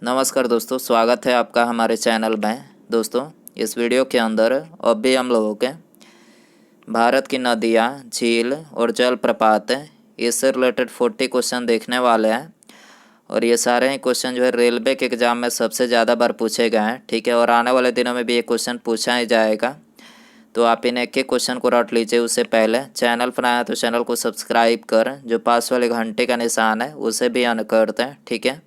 नमस्कार दोस्तों, स्वागत है आपका हमारे चैनल में। दोस्तों, इस वीडियो के अंदर अब भी हम लोगों के भारत की नदियाँ, झील और जलप्रपात इससे रिलेटेड 40 क्वेश्चन देखने वाले हैं। और ये सारे ही क्वेश्चन जो है रेलवे के एग्ज़ाम में सबसे ज़्यादा बार पूछे गए हैं, ठीक है। और आने वाले दिनों में भी ये क्वेश्चन पूछा ही जाएगा, तो आप इन एक एक क्वेश्चन को रट लीजिए। उससे पहले चैनल पर आया तो चैनल को सब्सक्राइब कर, जो पास वाले घंटे का निशान है उसे भी ऑन कर दें, ठीक है।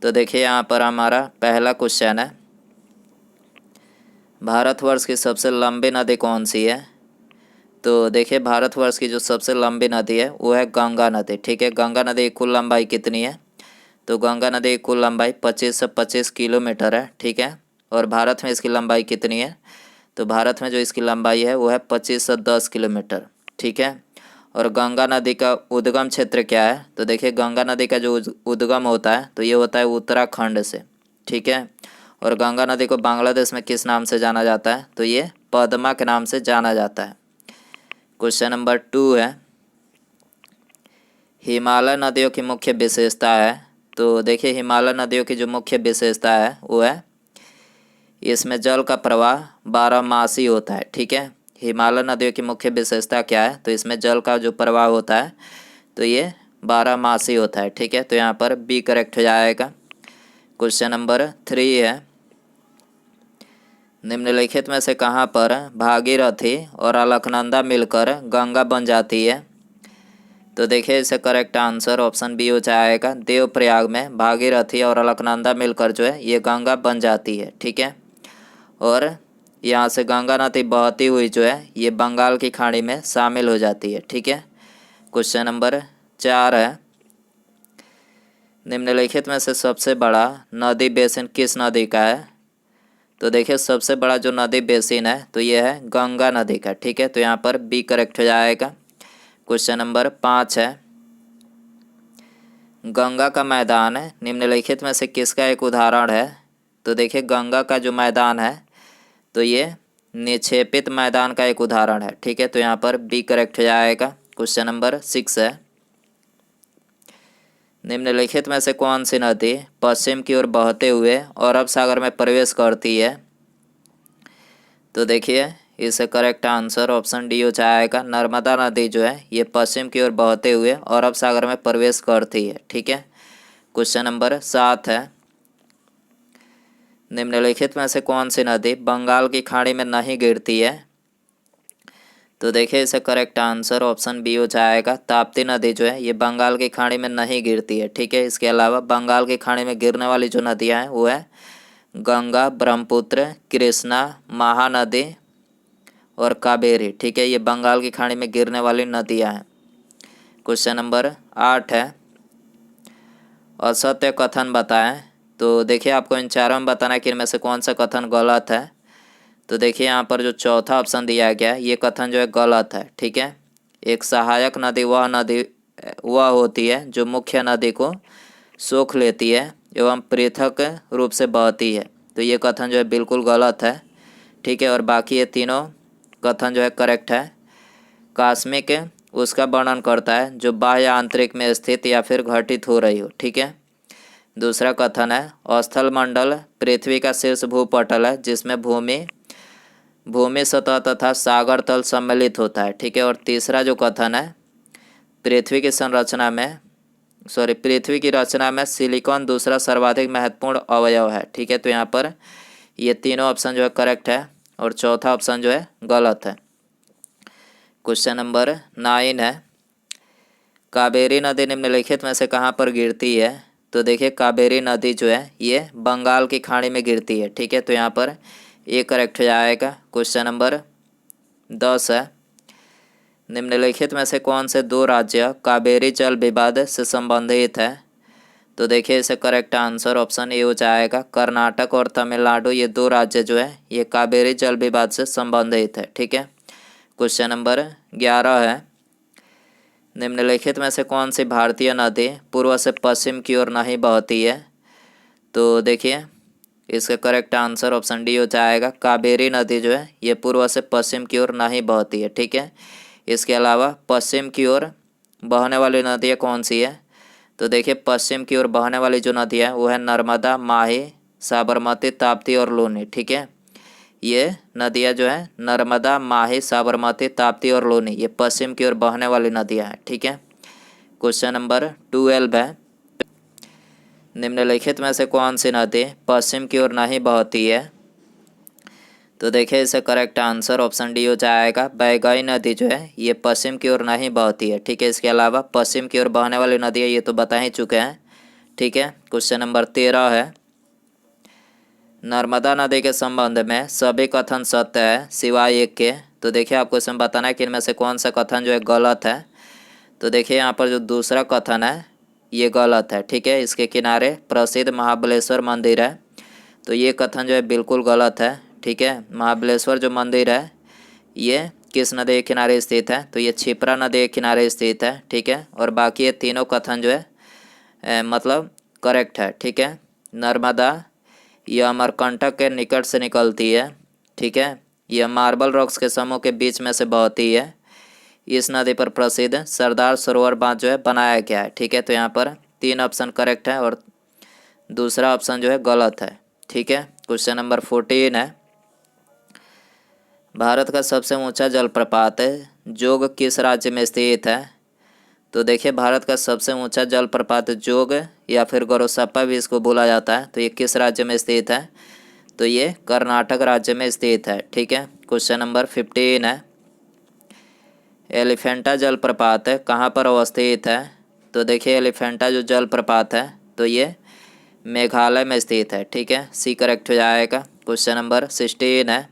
तो देखिए यहाँ पर हमारा पहला क्वेश्चन है, भारतवर्ष की सबसे लंबी नदी कौन सी है। तो देखिए भारतवर्ष की जो सबसे लंबी नदी है वो है गंगा नदी, ठीक है। गंगा नदी की कुल लंबाई कितनी है? तो गंगा नदी की कुल लंबाई 25 से 25 किलोमीटर है, ठीक है। और भारत में इसकी लंबाई कितनी है? तो भारत में जो इसकी लंबाई है वो है 25 से 10 किलोमीटर, ठीक है। और गंगा नदी का उद्गम क्षेत्र क्या है? तो देखिए गंगा नदी का जो उद्गम होता है तो ये होता है उत्तराखंड से, ठीक है। और गंगा नदी को बांग्लादेश में किस नाम से जाना जाता है? तो ये पद्मा के नाम से जाना जाता है। क्वेश्चन नंबर 2 है, हिमालय नदियों की मुख्य विशेषता है। तो देखिए हिमालय नदियों की जो मुख्य विशेषता है वो है इसमें जल का प्रवाह 12मासी होता है, ठीक है। हिमालय नदियों की मुख्य विशेषता क्या है? तो इसमें जल का जो प्रवाह होता है तो ये 12मासी होता है, ठीक है। तो यहाँ पर बी करेक्ट हो जाएगा। क्वेश्चन नंबर 3 है, निम्नलिखित में से कहाँ पर भागीरथी और अलकनंदा मिलकर गंगा बन जाती है? तो देखिए इसे करेक्ट आंसर ऑप्शन बी हो जाएगा। देवप्रयाग में भागीरथी और अलकनंदा मिलकर जो है ये गंगा बन जाती है, ठीक है। और यहाँ से गंगा नदी बहती हुई जो है ये बंगाल की खाड़ी में शामिल हो जाती है, ठीक है। क्वेश्चन नंबर 4 है, निम्नलिखित में से सबसे बड़ा नदी बेसिन किस नदी का है? तो देखिए सबसे बड़ा जो नदी बेसिन है तो ये है गंगा नदी का, ठीक है। तो यहाँ पर बी करेक्ट हो जाएगा। क्वेश्चन नंबर 5 है, गंगा का मैदान है निम्नलिखित में से किसका एक उदाहरण है? तो देखिए गंगा का जो मैदान है तो ये निक्षेपित मैदान का एक उदाहरण है, ठीक है। तो यहाँ पर बी करेक्ट हो जाएगा। क्वेश्चन नंबर 6 है, निम्नलिखित में से कौन सी नदी पश्चिम की ओर बहते हुए अरब सागर में प्रवेश करती है? तो देखिए इससे करेक्ट आंसर ऑप्शन डी हो जाएगा। नर्मदा नदी जो है ये पश्चिम की ओर बहते हुए अरब सागर में प्रवेश करती है, ठीक है। क्वेश्चन नंबर 7 है, निम्नलिखित में से कौन सी नदी बंगाल की खाड़ी में नहीं गिरती है? तो देखिए इसे करेक्ट आंसर ऑप्शन बी हो जाएगा। ताप्ती नदी जो है ये बंगाल की खाड़ी में नहीं गिरती है, ठीक है। इसके अलावा बंगाल की खाड़ी में गिरने वाली जो नदियाँ हैं वो है गंगा, ब्रह्मपुत्र, कृष्णा, महानदी और कावेरी, ठीक है। ये बंगाल की खाड़ी में गिरने वाली नदियाँ हैं। क्वेश्चन नंबर 8 है, असत्य कथन बताएं। तो देखिए आपको इन चारों में बताना है कि इनमें से कौन सा कथन गलत है। तो देखिए यहाँ पर जो चौथा ऑप्शन दिया गया है ये कथन जो है गलत है, ठीक है। एक सहायक नदी वह होती है जो मुख्य नदी को सोख लेती है एवं पृथक रूप से बहती है। तो ये कथन जो है बिल्कुल गलत है, ठीक है। और बाकी ये तीनों कथन जो है करेक्ट है। कास्मिक उसका वर्णन करता है जो बाह्य आंतरिक में स्थित या फिर घटित हो रही हो, ठीक है। दूसरा कथन है स्थल मंडल पृथ्वी का शीर्ष भूपटल है जिसमें भूमि सतह तथा सागर तल सम्मिलित होता है, ठीक है। और तीसरा जो कथन है पृथ्वी की रचना में सिलिकॉन दूसरा सर्वाधिक महत्वपूर्ण अवयव है, ठीक है। तो यहाँ पर ये तीनों ऑप्शन जो है करेक्ट है और चौथा ऑप्शन जो है गलत है। क्वेश्चन नंबर 9 है, कावेरी नदी निम्नलिखित में से कहाँ पर गिरती है? तो देखिए कावेरी नदी जो है ये बंगाल की खाड़ी में गिरती है, ठीक है। तो यहाँ पर ये करेक्ट हो जाएगा। क्वेश्चन नंबर 10 है, निम्नलिखित में से कौन से दो राज्य कावेरी जल विवाद से संबंधित है? तो देखिए इसे करेक्ट आंसर ऑप्शन ए हो जाएगा। कर्नाटक और तमिलनाडु ये दो राज्य जो है ये कावेरी जल विवाद से संबंधित है, ठीक है। क्वेश्चन नंबर 11 है, निम्नलिखित में से कौन सी भारतीय नदी पूर्व से पश्चिम की ओर नहीं बहती है? तो देखिए इसका करेक्ट आंसर ऑप्शन डी हो जाएगा। कावेरी नदी जो है ये पूर्व से पश्चिम की ओर नहीं बहती है, ठीक है। इसके अलावा पश्चिम की ओर बहने वाली नदियाँ कौन सी है? तो देखिए पश्चिम की ओर बहने वाली जो नदी है वो है नर्मदा, माही, साबरमती, ताप्ती और लूनी। ठीक है, ये नदियाँ जो है नर्मदा, माही, साबरमती, ताप्ती और लूनी, ये पश्चिम की ओर बहने वाली नदियाँ हैं। ठीक है, क्वेश्चन नंबर 12 है, निम्नलिखित में से कौन सी नदी पश्चिम की ओर नहीं बहती है? तो देखिए इसे करेक्ट आंसर ऑप्शन डी हो जाएगा। बैगई नदी जो है ये पश्चिम की ओर नहीं बहती है। ठीक है, इसके अलावा पश्चिम की ओर बहने वाली नदी है ये तो बता ही चुके हैं। ठीक है, क्वेश्चन नंबर 13 है, नर्मदा नदी के संबंध में सभी कथन सत्य है सिवाय एक के। तो देखिए आपको इसमें बताना है कि इनमें से कौन सा कथन जो है गलत है। तो देखिए यहाँ पर जो दूसरा कथन है ये गलत है। ठीक है, इसके किनारे प्रसिद्ध महाबलेश्वर मंदिर है, तो ये कथन जो है बिल्कुल गलत है। ठीक है, महाबलेश्वर जो मंदिर है ये किस नदी के किनारे स्थित है? तो ये क्षिप्रा नदी के किनारे स्थित है। ठीक है, और बाकी ये तीनों कथन जो है मतलब करेक्ट है। ठीक है, नर्मदा यह अमरकंटक के निकट से निकलती है। ठीक है, यह मार्बल रॉक्स के समूह के बीच में से बहती है। इस नदी पर प्रसिद्ध सरदार सरोवर बांध जो है बनाया गया है। ठीक है, तो यहाँ पर 3 ऑप्शन करेक्ट है और दूसरा ऑप्शन जो है गलत है। ठीक है, क्वेश्चन नंबर 14 है, भारत का सबसे ऊंचा जलप्रपात जोग किस राज्य में स्थित है? तो देखिए भारत का सबसे ऊंचा जलप्रपात जोग या फिर गोरोसप्पा भी इसको बोला जाता है, तो ये किस राज्य में स्थित है? तो ये कर्नाटक राज्य में स्थित है। ठीक है, क्वेश्चन नंबर 15 है, एलिफेंटा जलप्रपात कहाँ पर अवस्थित है? तो देखिए एलिफेंटा जो जलप्रपात है तो ये मेघालय में स्थित है। ठीक है, सी करेक्ट हो जाएगा। क्वेश्चन नंबर 16 है,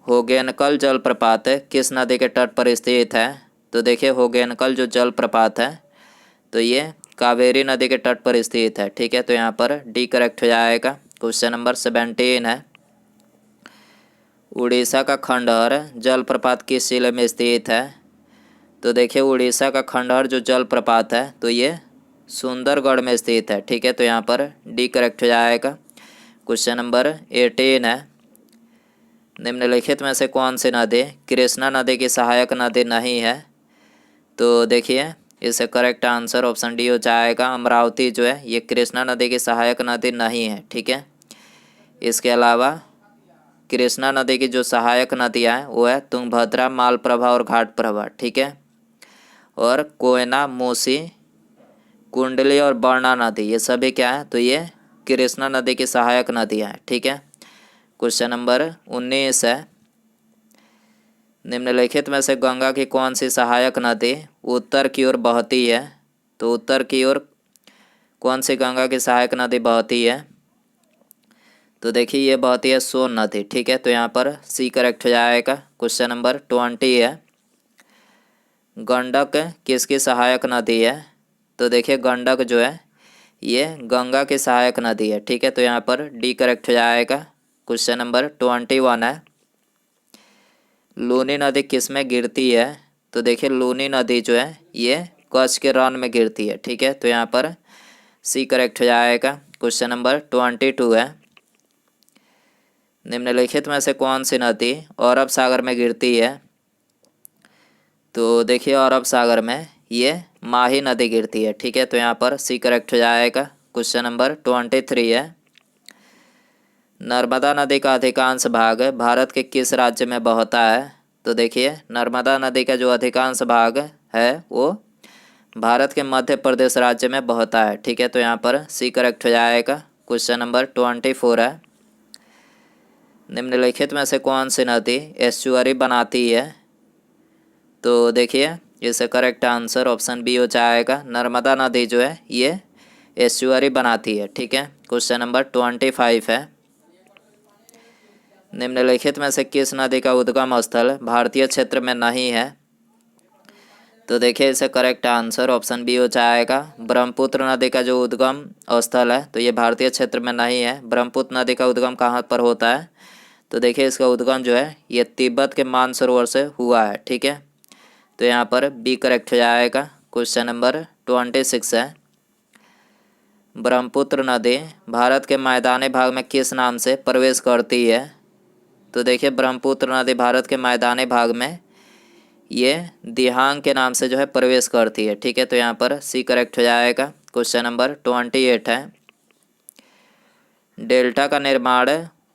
होगेनकल जलप्रपात किस नदी के तट पर स्थित है? तो देखिए होगेनकल जो जलप्रपात है तो ये कावेरी नदी के तट पर स्थित है। ठीक है, तो यहाँ पर डी करेक्ट हो जाएगा। क्वेश्चन नंबर 17 है, उड़ीसा का खंडहर जलप्रपात किस जिले में स्थित है? तो देखिए उड़ीसा का खंडहर जो जलप्रपात है तो ये सुंदरगढ़ में स्थित है। ठीक है, तो यहाँ पर डी करेक्ट हो जाएगा। क्वेश्चन नंबर 18 है, निम्नलिखित में से कौन सी नदी कृष्णा नदी की सहायक नदी नहीं है? तो देखिए इसे करेक्ट आंसर ऑप्शन डी हो जाएगा। अमरावती जो है ये कृष्णा नदी की सहायक नदी नहीं है। ठीक है, इसके अलावा कृष्णा नदी की जो सहायक नदियाँ हैं वो है तुंगभद्रा, मालप्रभा और घाटप्रभा। ठीक है, और कोयना, मूसी, कुंडली और बरना नदी ये सभी क्या है? तो ये कृष्णा नदी की सहायक नदियाँ हैं। ठीक है, क्वेश्चन नंबर 19 है, निम्नलिखित में से गंगा की कौन सी सहायक नदी उत्तर की ओर बहती है? तो उत्तर की ओर कौन सी गंगा की सहायक नदी बहती है? तो देखिए ये बहती है सोन नदी। ठीक है, तो यहाँ पर सी करेक्ट हो जाएगा। क्वेश्चन नंबर 20 है, गंडक किसकी सहायक नदी है? तो देखिए गंडक जो है ये गंगा की सहायक नदी है। ठीक है, तो यहाँ पर डी करेक्ट हो जाएगा। क्वेश्चन नंबर 21 है, लूनी नदी किस में गिरती है? तो देखिए लूनी नदी जो है ये कच्छ के रण में गिरती है। ठीक है, तो यहाँ पर सी करेक्ट हो जाएगा। क्वेश्चन नंबर 22 है, निम्नलिखित में से कौन सी नदी अरब सागर में गिरती है? तो देखिए अरब सागर में ये माही नदी गिरती है। ठीक है, तो यहाँ पर सी करेक्ट हो जाएगा। क्वेश्चन नंबर 23 है, नर्मदा नदी का अधिकांश भाग भारत के किस राज्य में बहता है? तो देखिए नर्मदा नदी का जो अधिकांश भाग है वो भारत के मध्य प्रदेश राज्य में बहता है। ठीक है, तो यहाँ पर सी करेक्ट हो जाएगा। क्वेश्चन नंबर 24 है, निम्नलिखित में से कौन सी नदी एस्चुअरी बनाती है? तो देखिए इसे करेक्ट आंसर ऑप्शन बी हो जाएगा। नर्मदा नदी जो है ये एस्चुअरी बनाती है। ठीक है, क्वेश्चन नंबर 25 है, निम्नलिखित में से किस नदी का उद्गम स्थल भारतीय क्षेत्र में नहीं है? तो देखिए इसे करेक्ट आंसर ऑप्शन बी हो जाएगा। ब्रह्मपुत्र नदी का जो उद्गम स्थल है तो ये भारतीय क्षेत्र में नहीं है। ब्रह्मपुत्र नदी का उद्गम कहाँ पर होता है? तो देखिए इसका उद्गम जो है ये तिब्बत के मानसरोवर से हुआ है। ठीक है, तो यहाँ पर बी करेक्ट हो जाएगा। क्वेश्चन नंबर 26 है, ब्रह्मपुत्र नदी भारत के मैदानी भाग में किस नाम से प्रवेश करती है? तो देखिए ब्रह्मपुत्र नदी भारत के मैदानी भाग में ये दिहांग के नाम से जो है प्रवेश करती है। ठीक है, तो यहाँ पर सी करेक्ट हो जाएगा। क्वेश्चन नंबर 28 है, डेल्टा का निर्माण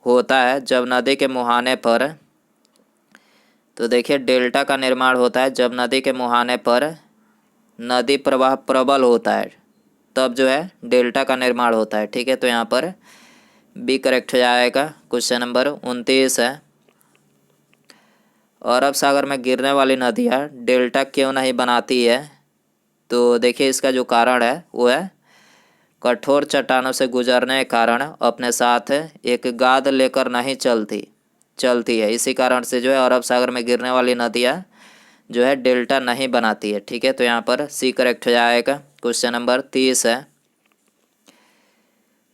होता है जब नदी के मुहाने पर, तो देखिए डेल्टा का निर्माण होता है जब नदी के मुहाने पर नदी प्रवाह प्रबल होता है, तब जो है डेल्टा का निर्माण होता है। ठीक है, तो यहाँ पर बी करेक्ट हो जाएगा। क्वेश्चन नंबर 29 है, अरब सागर में गिरने वाली नदियाँ डेल्टा क्यों नहीं बनाती है? तो देखिए इसका जो कारण है वो है कठोर चट्टानों से गुजरने के कारण अपने साथ एक गाद लेकर नहीं चलती है। इसी कारण से जो है अरब सागर में गिरने वाली नदियाँ जो है डेल्टा नहीं बनाती है। ठीक है, तो यहाँ पर सी करेक्ट हो जाएगा। क्वेश्चन नंबर 30 है,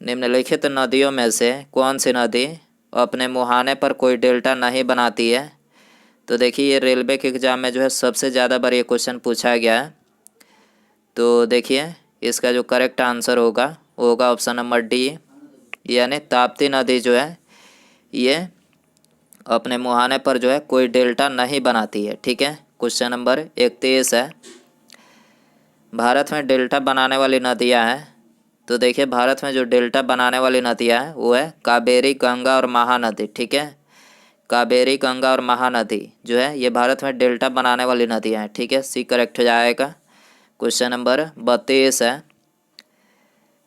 निम्नलिखित नदियों में से कौन सी नदी अपने मुहाने पर कोई डेल्टा नहीं बनाती है? तो देखिए ये रेलवे के एग्ज़ाम में जो है सबसे ज़्यादा बार ये क्वेश्चन पूछा गया है। तो देखिए इसका जो करेक्ट आंसर होगा वो होगा ऑप्शन नंबर डी, यानी ताप्ती नदी जो है ये अपने मुहाने पर जो है कोई डेल्टा नहीं बनाती है। ठीक है, क्वेश्चन नंबर 31 है, भारत में डेल्टा बनाने वाली नदियाँ हैं। तो देखिए भारत में जो डेल्टा बनाने वाली नदियाँ हैं वो है कावेरी, गंगा और महानदी। ठीक है, कावेरी, गंगा और महानदी जो है ये भारत में डेल्टा बनाने वाली नदियाँ हैं। ठीक है, सी करेक्ट हो जाएगा। क्वेश्चन नंबर 32 है,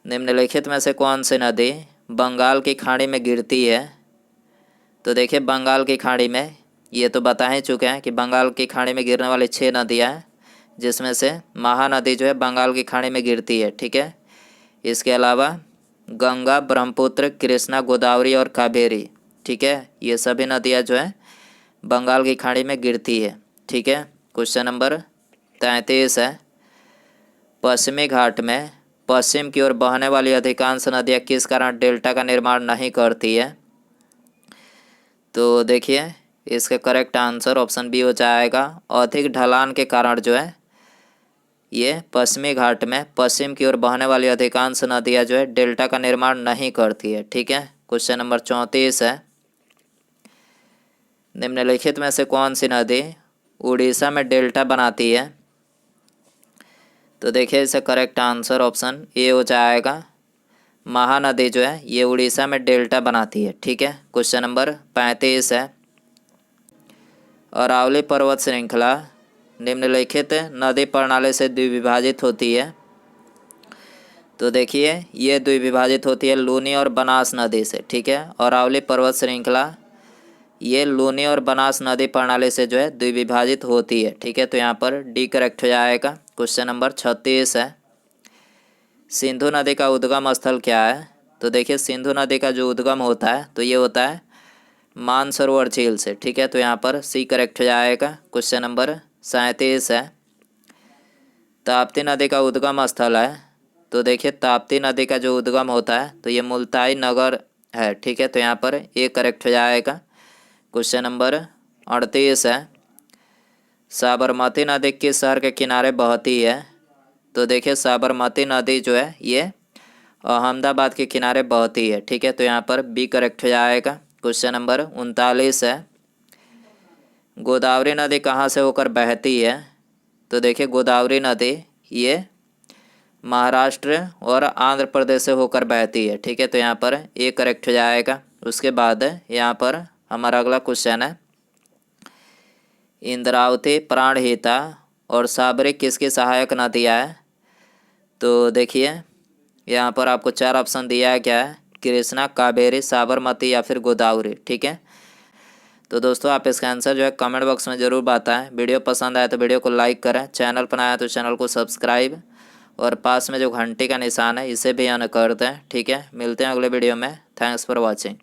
निम्नलिखित में से कौन सी नदी बंगाल की खाड़ी में गिरती है? तो देखिए बंगाल की खाड़ी में ये तो बता ही चुके हैं कि बंगाल की खाड़ी में गिरने वाली 6 नदियाँ हैं, जिसमें से महानदी जो है बंगाल की खाड़ी में गिरती है। ठीक है, इसके अलावा गंगा, ब्रह्मपुत्र, कृष्णा, गोदावरी और कावेरी, ठीक है, ये सभी नदियाँ जो है बंगाल की खाड़ी में गिरती है। ठीक है, क्वेश्चन नंबर 33 है, पश्चिमी घाट में पश्चिम की ओर बहने वाली अधिकांश नदियाँ किस कारण डेल्टा का निर्माण नहीं करती है? तो देखिए इसका करेक्ट आंसर ऑप्शन बी हो जाएगा, अधिक ढलान के कारण जो है ये पश्चिमी घाट में पश्चिम की ओर बहने वाली अधिकांश नदियाँ जो है डेल्टा का निर्माण नहीं करती है। ठीक है, क्वेश्चन नंबर 34 है, निम्नलिखित में से कौन सी नदी उड़ीसा में डेल्टा बनाती है? तो देखिए इसका करेक्ट आंसर ऑप्शन ए हो जाएगा, महानदी जो है ये उड़ीसा में डेल्टा बनाती है। ठीक है, क्वेश्चन नंबर 35 है, अरावली पर्वत श्रृंखला निम्नलिखित नदी प्रणाली से द्विविभाजित होती है। तो देखिए ये द्विविभाजित होती है लूनी और बनास नदी से। ठीक है, अरावली पर्वत श्रृंखला ये लूनी और बनास नदी प्रणाली से जो है द्विविभाजित होती है। ठीक है, तो यहाँ पर डी करेक्ट हो जाएगा। क्वेश्चन नंबर 36 है, सिंधु नदी का उद्गम स्थल क्या है? तो देखिए सिंधु नदी का जो उद्गम होता है तो ये होता है मानसरोवर झील से। ठीक है, तो यहाँ पर सी करेक्ट हो जाएगा। क्वेश्चन नंबर 37 है, ताप्ती नदी का उद्गम स्थल है। तो देखिए ताप्ती नदी का जो उद्गम होता है तो ये मुल्ताई नगर है। ठीक है, तो यहाँ पर ए करेक्ट हो जाएगा। क्वेश्चन नंबर 38 है, साबरमती नदी किस शहर के किनारे बहती है? तो देखिए साबरमती नदी जो है ये अहमदाबाद के किनारे बहती है। ठीक है, तो यहाँ पर बी करेक्ट हो जाएगा। क्वेश्चन नंबर 39 है, गोदावरी नदी कहाँ से होकर बहती है? तो देखिए गोदावरी नदी ये महाराष्ट्र और आंध्र प्रदेश से होकर बहती है। ठीक है, तो यहाँ पर ए करेक्ट हो जाएगा। उसके बाद यहाँ पर हमारा अगला क्वेश्चन है, इंद्रावती, प्राणहिता और साबरी किसकी सहायक नदियाँ है? तो देखिए यहाँ पर आपको 4 ऑप्शन दिया गया है, कृष्णा, कावेरी, साबरमती या फिर गोदावरी। ठीक है, तो दोस्तों आप इसका आंसर जो है कमेंट बॉक्स में ज़रूर बताएं। वीडियो पसंद आए तो वीडियो को लाइक करें, चैनल पर आया तो चैनल को सब्सक्राइब और पास में जो घंटी का निशान है इसे भी ऑन कर दें। ठीक है, मिलते हैं अगले वीडियो में। Thanks for watching.